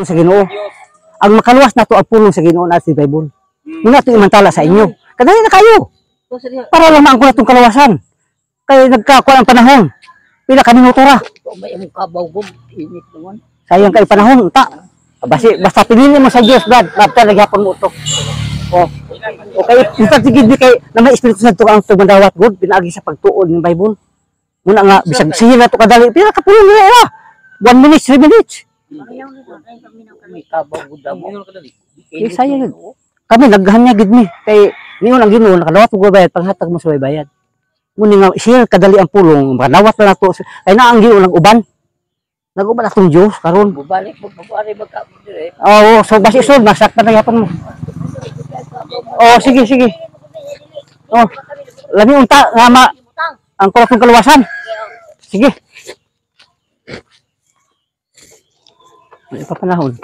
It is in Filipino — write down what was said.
sa Ginoo. Ang makaluwas na to ang pulong sa Ginoo na sa Bible. Muna ito imantala sa inyo. Kadali na kayo. Para lang maangko na itong kalawasan. Kaya nagkakuha ang panahon. Pila ka minuto ra. Sayang kayo panahon. Basta pinili mo sa Diyos, God. Basta nagyapon mo ito. Okay, tigid ni kay na may espiritu sa ito ang tumandawat God. Pinaagi sa pagtuon ng Bible. Muna nga, bisag sihin na ito kadali. Pila ka pulong nila. 1 minute, 3 minutes. Sayang. Kami naghanya gid mi kay niyon ang Ginoo nakalawat og bayad panghatag mo sa bayad. Muni nga siya kadali ang pulong manawat na nato kay na ang Ginoo nag-uban. Nag-uban atong Dios karon. Balik baka dire. Oo, so basi isod masaktan na yapon mo. Oh, sige. Oh, lami unta nga ang kuratong kaluwasan. Sige. May papanahon.